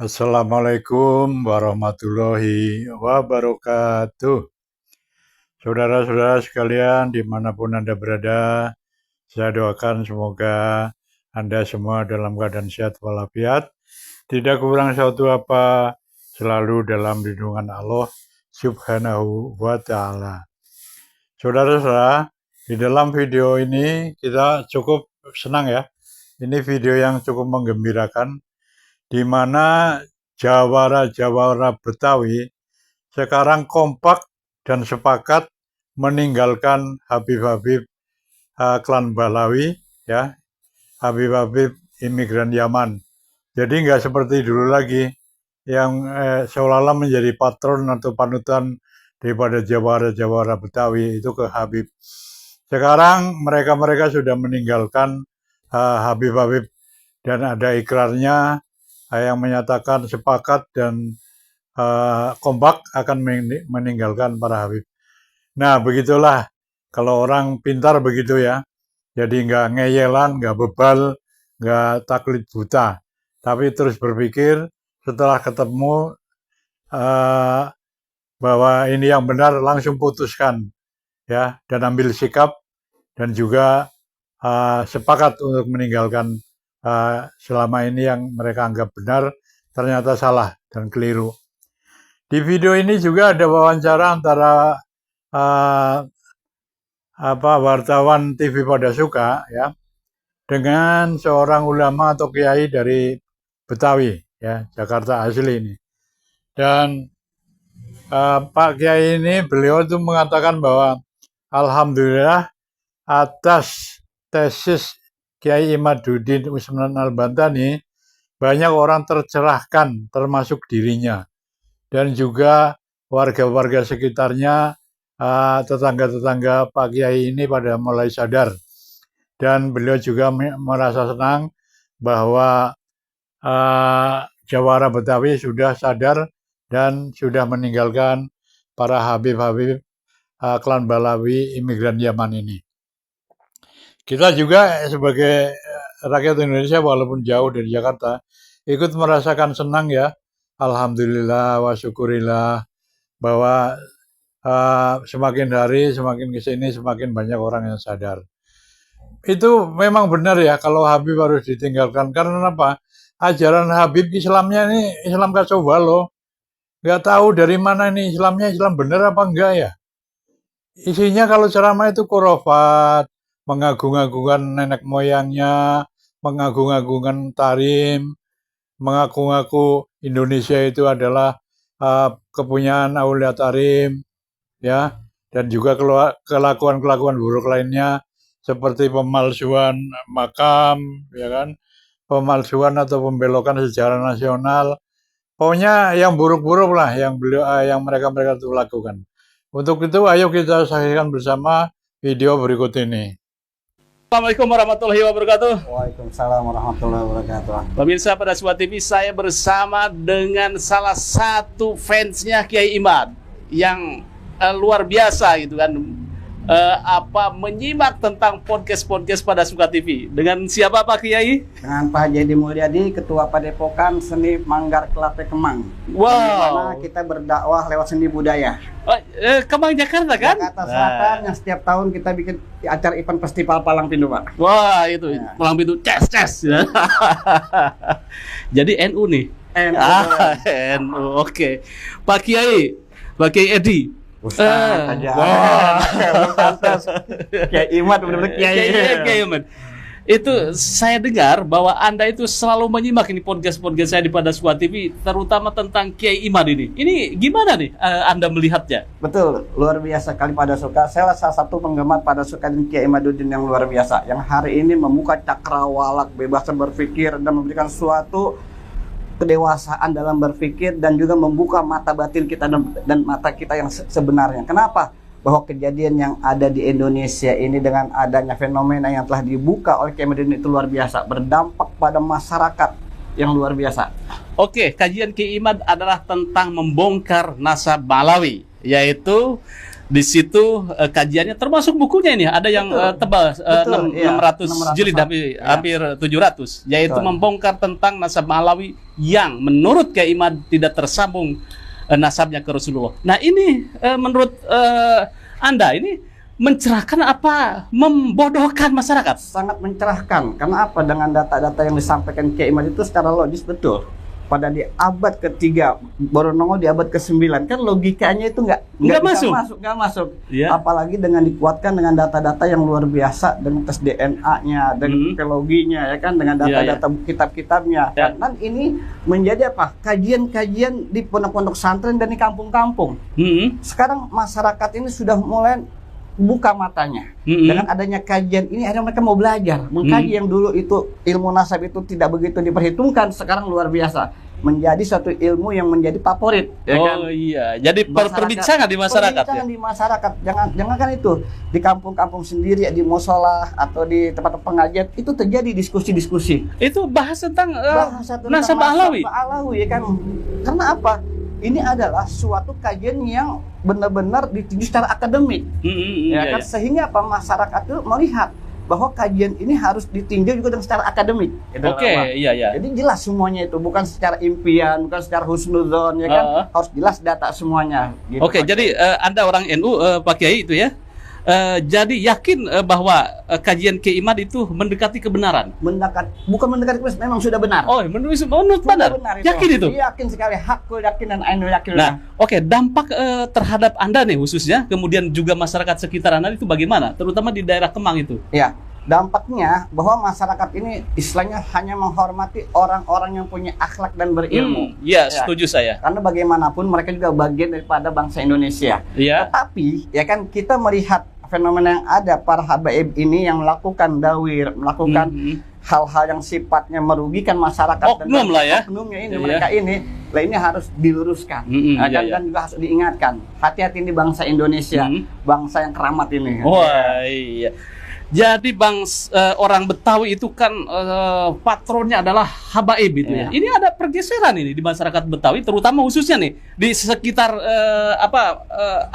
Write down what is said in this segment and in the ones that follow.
Assalamualaikum warahmatullahi wabarakatuh. Saudara-saudara sekalian, dimanapun Anda berada, saya doakan semoga Anda semua dalam keadaan sehat walafiat, tidak kurang suatu apa, selalu dalam lindungan Allah Subhanahu wa Ta'ala. Saudara-saudara, di dalam video ini kita cukup senang ya. Ini video yang cukup menggembirakan, di mana jawara-jawara Betawi sekarang kompak dan sepakat meninggalkan Habib-Habib klan Balawi, ya, Habib-Habib imigran Yaman. Jadi nggak seperti dulu lagi yang seolah-olah menjadi patron atau panutan daripada jawara-jawara Betawi itu ke Habib. Sekarang mereka sudah meninggalkan Habib-Habib dan ada ikrarnya yang menyatakan sepakat dan kompak akan meninggalkan para Habib. Nah, begitulah kalau orang pintar begitu ya. Jadi nggak ngeyelan, nggak bebal, nggak taklid buta, tapi terus berpikir setelah ketemu bahwa ini yang benar, langsung putuskan ya, dan ambil sikap dan juga sepakat untuk meninggalkan selama ini yang mereka anggap benar ternyata salah dan keliru. Di video ini juga ada wawancara antara wartawan TV Pada Suka ya dengan seorang ulama atau kiai dari Betawi ya, Jakarta asli ini. Dan Pak Kiai ini, beliau itu mengatakan bahwa alhamdulillah atas tesis Kiai Imaduddin Usman Al-Bantani banyak orang tercerahkan termasuk dirinya dan juga warga-warga sekitarnya, tetangga-tetangga Pak Kiai ini pada mulai sadar, dan beliau juga merasa senang bahwa jawara Betawi sudah sadar dan sudah meninggalkan para Habib-Habib klan Balawi imigran Yaman ini. Kita juga sebagai rakyat Indonesia walaupun jauh dari Jakarta ikut merasakan senang ya, alhamdulillah wa syukurillah, bahwa semakin hari semakin kesini semakin banyak orang yang sadar. Itu memang benar ya, kalau Habib harus ditinggalkan. Karena apa? Ajaran Habib Islamnya ini Islam kacau balau. Nggak tahu dari mana ini Islamnya, Islam benar apa enggak ya. Isinya kalau ceramah itu khurafat, mengagung-agungkan nenek moyangnya, mengagung-agungkan tarim, mengaku-ngaku Indonesia itu adalah kepunyaan Aulia Tarim, ya, dan juga kelakuan-kelakuan buruk lainnya seperti pemalsuan makam, ya kan, pemalsuan atau pembelokan sejarah nasional. Pokoknya yang buruk-buruk lah yang mereka itu lakukan. Untuk itu ayo kita saksikan bersama video berikut ini. Assalamualaikum warahmatullahi wabarakatuh. Waalaikumsalam warahmatullahi wabarakatuh. Pemirsa Pada Suka TV, saya bersama dengan salah satu fansnya Kiai Imad yang luar biasa gitu kan, menyimak tentang podcast Pada Suka TV. Dengan siapa Pak Kiai? Dengan Pak Haji Mulyadi, Ketua Padepokan Seni Manggar Kelate Kemang. Wow. Dimana kita berdakwah lewat seni budaya. Kemang Jakarta kan? Jakarta Selatan, yang setiap tahun kita bikin acara event festival Palang Pintu, Pak. Wah, itu ya. Palang Pintu, ces. Ya. Jadi NU nih. NU, oke. Pak Kiai Edi. Ustaz aja. Kiai Imad, benar-benar Kiai Imad. Itu saya dengar bahwa Anda itu selalu menyimak ini podcast saya di Pada Suka TV, terutama tentang Kiai Imad ini. Ini gimana nih Anda melihatnya? Betul, luar biasa kali Pada Suka. Saya salah satu penggemar Pada Suka dan Kiai Imaduddin yang luar biasa, yang hari ini membuka cakrawala bebas berpikir dan memberikan suatu kedewasaan dalam berpikir dan juga membuka mata batin kita dan mata kita yang sebenarnya. Kenapa? Bahwa kejadian yang ada di Indonesia ini dengan adanya fenomena yang telah dibuka oleh Kiai Imaduddin itu luar biasa, berdampak pada masyarakat yang luar biasa. Oke, kajian Kiai Imad adalah tentang membongkar nasab Balawi, yaitu Di situ kajiannya termasuk bukunya ini ada yang tebal Betul, iya. 600 jilid 600-an. hampir 700 yaitu Betul. membongkar tentang nasab Alawi yang menurut Kiai Imad tidak tersambung nasabnya ke Rasulullah. Nah, ini menurut Anda ini mencerahkan apa membodohkan masyarakat? Sangat mencerahkan. Karena apa? Dengan data-data yang disampaikan Kiai Imad itu secara logis betul. Pada di abad ketiga, Boronongo di abad ke-9, kan logikanya itu nggak bisa nggak masuk. Ya. Apalagi dengan dikuatkan dengan data-data yang luar biasa, dengan tes DNA-nya, dengan teknologinya, ya kan, dengan data-data kitab-kitabnya. Ya. Dan ini menjadi apa? Kajian-kajian di pondok-pondok pesantren dan di kampung-kampung. Sekarang masyarakat ini sudah mulai buka matanya. Dengan adanya kajian ini, akhirnya mereka mau belajar mengkaji yang dulu itu ilmu nasab itu tidak begitu diperhitungkan, sekarang luar biasa menjadi suatu ilmu yang menjadi favorit, ya kan? Oh iya, jadi perbincangan di masyarakat. Perbincangan di masyarakat, jangan kan itu di kampung-kampung sendiri, di musola atau di tempat pengajian itu terjadi diskusi-diskusi. Itu bahas tentang Bahasa tentang nasab Alawi. Alawi, ya kan? Karena apa? Ini adalah suatu kajian yang benar-benar ditinjau secara akademik, ya kan? Sehingga apa, masyarakat itu melihat bahwa kajian ini harus ditinjau juga dengan secara akademik. Oke, iya. Jadi jelas semuanya itu, bukan secara impian, bukan secara husnudzon, ya kan? Harus jelas data semuanya. Gitu, Oke, jadi Anda orang NU, Pak Kiai itu ya. Jadi yakin bahwa kajian Kiai Imad itu mendekati kebenaran. Bukan mendekati, memang sudah benar. Oh, menurut benar. Yakin itu? Yakin sekali, hakul yakin dan ainul yakin. Nah, oke, dampak terhadap Anda nih khususnya, kemudian juga masyarakat sekitar Anda itu bagaimana? Terutama di daerah Kemang itu. Ya, dampaknya bahwa masyarakat ini istilahnya hanya menghormati orang-orang yang punya akhlak dan berilmu. Iya, setuju saya. Karena bagaimanapun mereka juga bagian daripada bangsa Indonesia. Iya. Tetapi ya kan kita melihat fenomena yang ada, para habaib ini yang melakukan dawir, melakukan hal-hal yang sifatnya merugikan masyarakat, oknum lah ya. Oknumnya ini, mereka ini harus diluruskan, dan juga harus diingatkan. Hati-hati ini bangsa Indonesia, bangsa yang keramat ini. Wah, iya. Jadi orang Betawi itu kan patronnya adalah habaib itu ya. Ini ada pergeseran ini di masyarakat Betawi, terutama khususnya nih di sekitar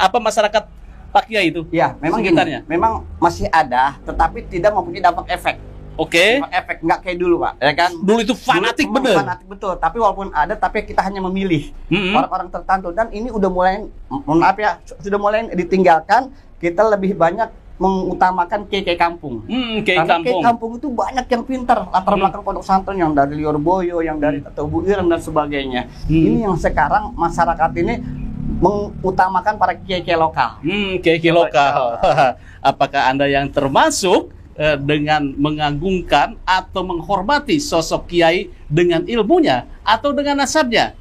masyarakat Pak Kiai itu. Ya, memang sekitarnya. Memang masih ada, tetapi tidak mempunyai dampak efek. Oke. Efek nggak kayak dulu, Pak. Ya kan? Dulu itu fanatik bener. Fanatik betul. Tapi walaupun ada, tapi kita hanya memilih orang-orang tertentu. Dan ini udah mulai, mohon maaf ya, sudah mulai ditinggalkan. Kita lebih banyak mengutamakan kiai kampung. Karena kiai kampung itu banyak yang pintar, latar belakang pondok pesantren, yang dari Liorboyo, yang dari Tebu Ireng dan sebagainya. Ini yang sekarang masyarakat ini mengutamakan para kiai-kiai lokal. Kiai-kiai lokal. Apakah Anda yang termasuk dengan mengagungkan atau menghormati sosok kiai dengan ilmunya atau dengan nasabnya?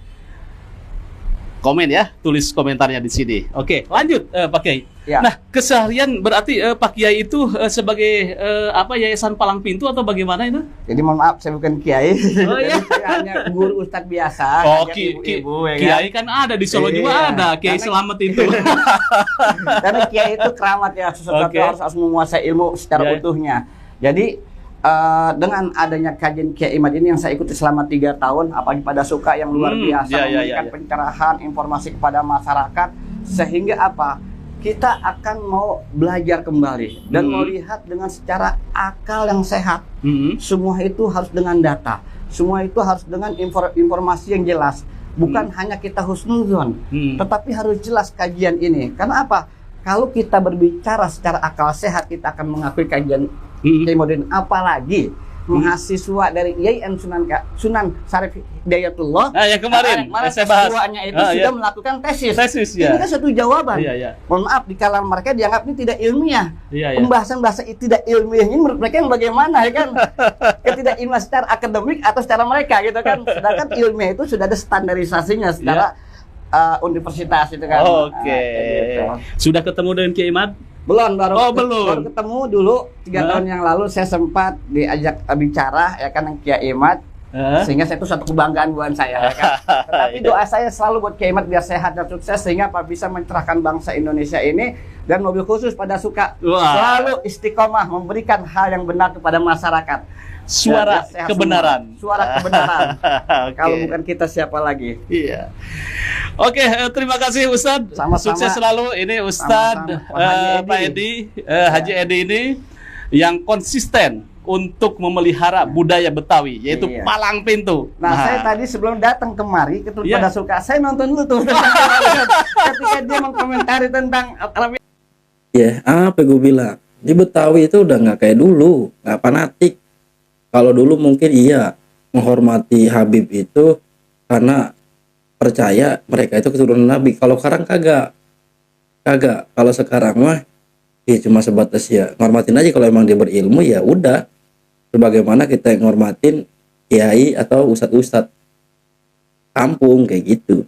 Komen ya, tulis komentarnya di sini. Oke, lanjut Pak Kiai. Ya. Nah, keseharian berarti Pak Kiai itu sebagai yayasan palang pintu atau bagaimana itu? Jadi mohon maaf, saya bukan kiai. Oh, iya. Saya hanya guru ustadz biasa. Oh, ibu-ibu, ya kiai kan ada di Solo juga ada Kiai Selamat itu. Karena kiai itu keramat ya, sesuatu harus menguasai ilmu secara utuhnya. Jadi dengan adanya kajian Kiai Imad ini yang saya ikuti selama 3 tahun, apalagi pada suka yang luar biasa, memberikan pencerahan informasi kepada masyarakat, sehingga apa? Kita akan mau belajar kembali dan melihat dengan secara akal yang sehat. Semua itu harus dengan data, semua itu harus dengan informasi yang jelas. Bukan hanya kita husnuzon, tetapi harus jelas kajian ini. Karena apa? Kalau kita berbicara secara akal sehat, kita akan mengakui kajian Kiai Modern, apalagi mahasiswa dari IAIN Sunan Syarif Hidayatullah yang kemarin saya bahas S2-nya itu sudah melakukan tesis ya. Ini kan satu jawaban. Mohon maaf, di kalangan mereka dianggap ini tidak ilmiah. Pembahasan bahasa tidak ilmiah ini menurut mereka yang bagaimana, ya kan? Ketidakilmuan secara akademik atau secara mereka gitu kan. Sedangkan ilmiah itu sudah ada standarisasinya secara universitas itu kan. Gitu. Sudah ketemu dengan Kiai Imad? Belum, baru belum ketemu dulu 3 tahun yang lalu. Saya sempat diajak bicara ya kan Kiai Imad Sehingga saya itu satu kebanggaan buat saya, ya kan? Tetapi doa saya selalu buat Kiai Imad biar sehat dan sukses sehingga Pak bisa mencerahkan bangsa Indonesia ini, dan mobil khusus pada suka selalu istiqomah memberikan hal yang benar kepada masyarakat. Suara Sehat kebenaran. semua. Suara kebenaran. Oke. Kalau bukan kita siapa lagi? Iya. Oke, terima kasih Ustadz. Sama-sama. Sukses selalu. Ini Ustadz Sama-sama. Pak Edi, Haji Edi ini yang konsisten untuk memelihara budaya Betawi, yaitu Iya. palang pintu. Nah, saya tadi sebelum datang kemari ke Iya. pada suka, saya nonton dulu tuh ketika dia mengkomentari tentang Ya, apa gue bilang? Di Betawi itu udah nggak kayak dulu, nggak fanatik. Kalau dulu mungkin iya menghormati Habib itu karena percaya mereka itu keturunan Nabi. Kalau sekarang kagak. Kalau sekarang mah ya cuma sebatas ya ngormatin aja, kalau emang dia berilmu ya udah. Sebagaimana kita ngormatin kiai atau ustadz kampung kayak gitu.